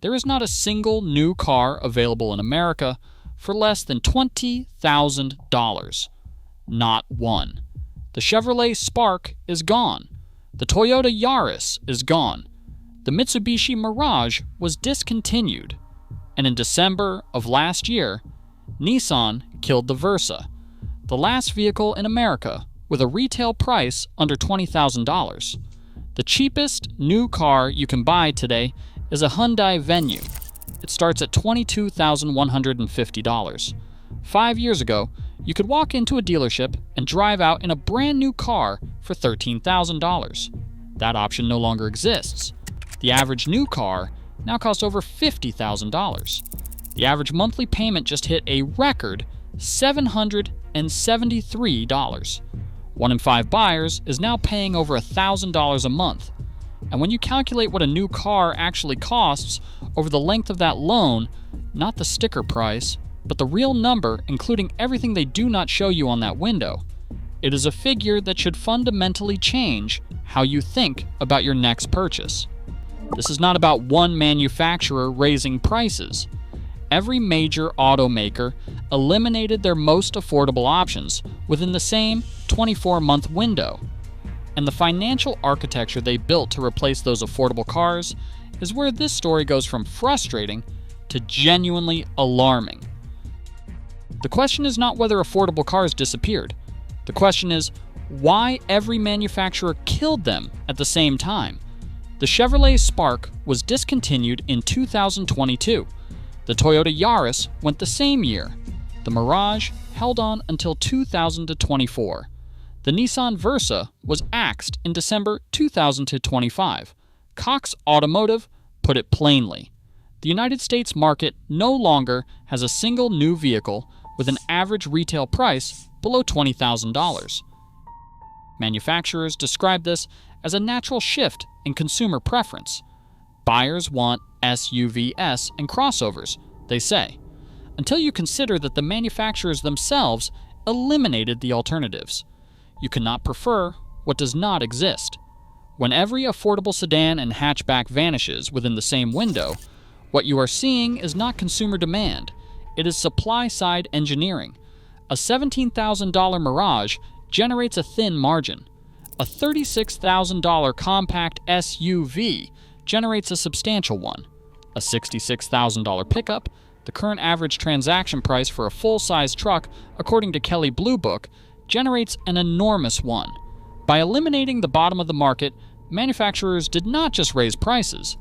there is not a single new car available in America for less than $20,000. Not one. The Chevrolet Spark is gone. The Toyota Yaris is gone. The Mitsubishi Mirage was discontinued. And in December of last year, Nissan killed the Versa, the last vehicle in America with a retail price under $20,000. The cheapest new car you can buy today is a Hyundai Venue. It starts at $22,150. 5 years ago, you could walk into a dealership and drive out in a brand new car for $13,000. That option no longer exists. The average new car now costs over $50,000. The average monthly payment just hit a record $773. 1 in 5 buyers is now paying over $1,000 a month. And when you calculate what a new car actually costs over the length of that loan, not the sticker price, but the real number, including everything they do not show you on that window, it is a figure that should fundamentally change how you think about your next purchase. This is not about one manufacturer raising prices. Every major automaker eliminated their most affordable options within the same 24-month window. And the financial architecture they built to replace those affordable cars is where this story goes from frustrating to genuinely alarming. The question is not whether affordable cars disappeared. The question is why every manufacturer killed them at the same time. The Chevrolet Spark was discontinued in 2022. The Toyota Yaris went the same year. The Mirage held on until 2024. The Nissan Versa was axed in December 2025. Cox Automotive put it plainly. The United States market no longer has a single new vehicle with an average retail price below $20,000. Manufacturers describe this as a natural shift in consumer preference. Buyers want SUVs and crossovers, they say, until you consider that the manufacturers themselves eliminated the alternatives. You cannot prefer what does not exist. When every affordable sedan and hatchback vanishes within the same window, what you are seeing is not consumer demand, it is supply-side engineering. A $17,000 Mirage generates a thin margin. A $36,000 compact SUV generates a substantial one. A $66,000 pickup, the current average transaction price for a full-size truck, according to Kelley Blue Book, generates an enormous one. By eliminating the bottom of the market, manufacturers did not just raise prices.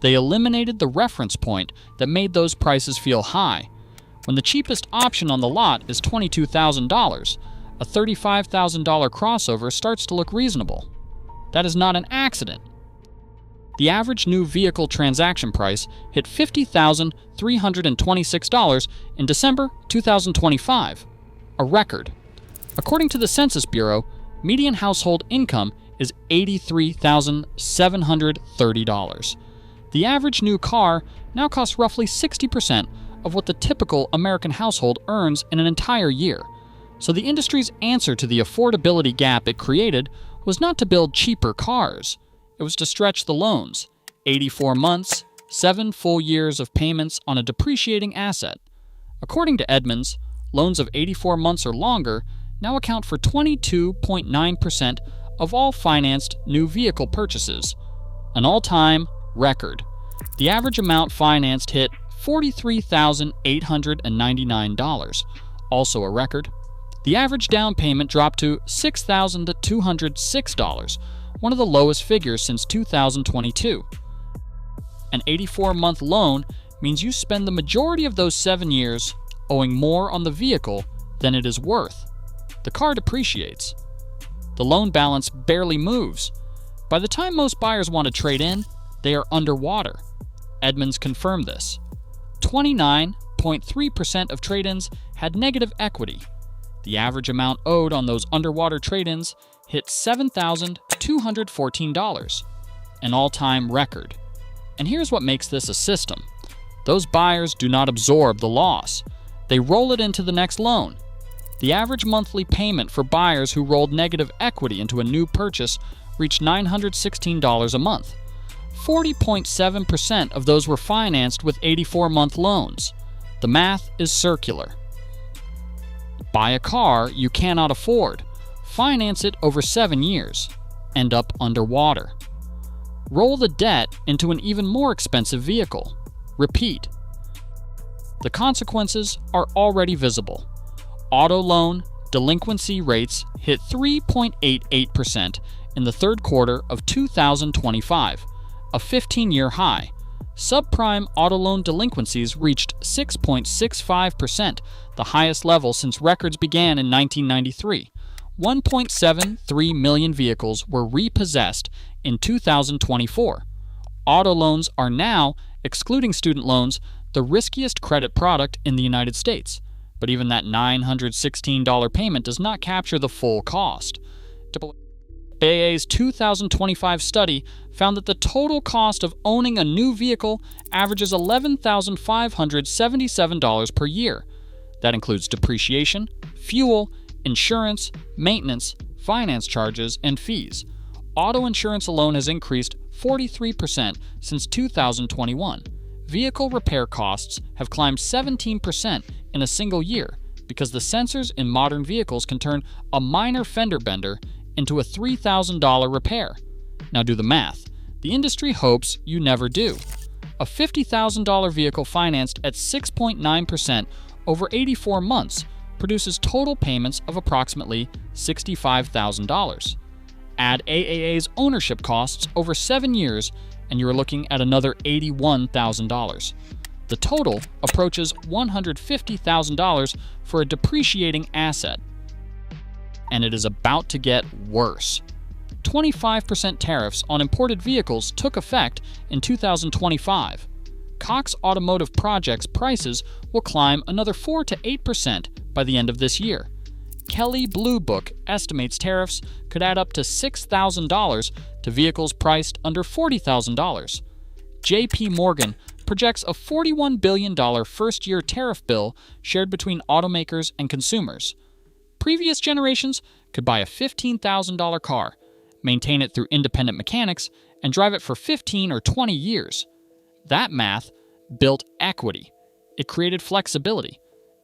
They eliminated the reference point that made those prices feel high. When the cheapest option on the lot is $22,000, a $35,000 crossover starts to look reasonable. That is not an accident. The average new vehicle transaction price hit $50,326 in December 2025, a record. According to the Census Bureau, median household income is $83,730. The average new car now costs roughly 60% of what the typical American household earns in an entire year. So the industry's answer to the affordability gap it created was not to build cheaper cars. It was to stretch the loans. 84 months, 7 full years of payments on a depreciating asset. According to Edmunds, loans of 84 months or longer now account for 22.9% of all financed new vehicle purchases, an all-time record. The average amount financed hit $43,899, also a record. The average down payment dropped to $6,206, one of the lowest figures since 2022. An 84-month loan means you spend the majority of those 7 years owing more on the vehicle than it is worth. The car depreciates. The loan balance barely moves. By the time most buyers want to trade in, they are underwater. Edmunds confirmed this. 29.3% of trade-ins had negative equity. The average amount owed on those underwater trade-ins hit $7,214, an all-time record. And here's what makes this a system. Those buyers do not absorb the loss. They roll it into the next loan. The average monthly payment for buyers who rolled negative equity into a new purchase reached $916 a month. 40.7% of those were financed with 84-month loans. The math is circular. Buy a car you cannot afford. Finance it over 7 years. End up underwater. Roll the debt into an even more expensive vehicle. Repeat. The consequences are already visible. Auto loan delinquency rates hit 3.88% in the third quarter of 2025, a 15-year high. Subprime auto loan delinquencies reached 6.65%, the highest level since records began in 1993. 1.73 million vehicles were repossessed in 2024. Auto loans are now, excluding student loans, the riskiest credit product in the United States. But even that $916 payment does not capture the full cost. AAA's 2025 study found that the total cost of owning a new vehicle averages $11,577 per year. That includes depreciation, fuel, insurance, maintenance, finance charges, and fees. Auto insurance alone has increased 43% since 2021. Vehicle repair costs have climbed 17% in a single year because the sensors in modern vehicles can turn a minor fender bender into a $3,000 repair. Now do the math. The industry hopes you never do. A $50,000 vehicle financed at 6.9% over 84 months produces total payments of approximately $65,000. Add AAA's ownership costs over 7 years and you are looking at another $81,000. The total approaches $150,000 for a depreciating asset. And it is about to get worse. 25% tariffs on imported vehicles took effect in 2025. Cox Automotive projects prices will climb another 4 to 8% by the end of this year. Kelley Blue Book estimates tariffs could add up to $6,000 to vehicles priced under $40,000. J.P. Morgan projects a $41 billion first-year tariff bill shared between automakers and consumers. Previous generations could buy a $15,000 car, maintain it through independent mechanics, and drive it for 15 or 20 years. That math built equity. It created flexibility.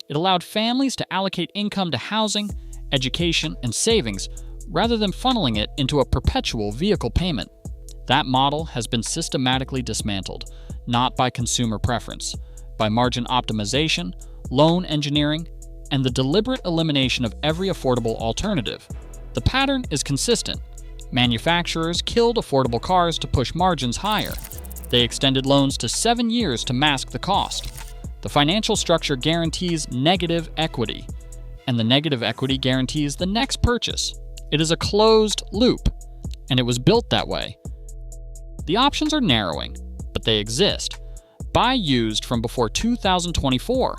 It allowed families to allocate income to housing, education, and savings rather than funneling it into a perpetual vehicle payment. That model has been systematically dismantled, not by consumer preference, by margin optimization, loan engineering, and the deliberate elimination of every affordable alternative. The pattern is consistent. Manufacturers killed affordable cars to push margins higher. They extended loans to 7 years to mask the cost. The financial structure guarantees negative equity, and the negative equity guarantees the next purchase. It is a closed loop, and it was built that way. The options are narrowing, but they exist. Buy used from before 2024.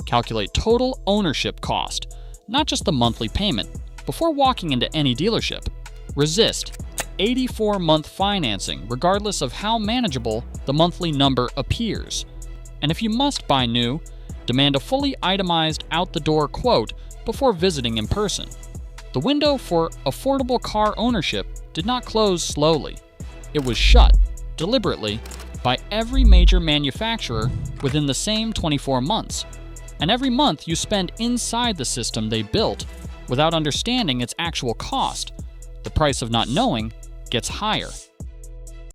Calculate total ownership cost, not just the monthly payment, before walking into any dealership. Resist 84-month financing, regardless of how manageable the monthly number appears. And if you must buy new, demand a fully itemized out-the-door quote before visiting in person. The window for affordable car ownership did not close slowly. It was shut, deliberately, by every major manufacturer within the same 24 months. And every month you spend inside the system they built without understanding its actual cost, the price of not knowing gets higher.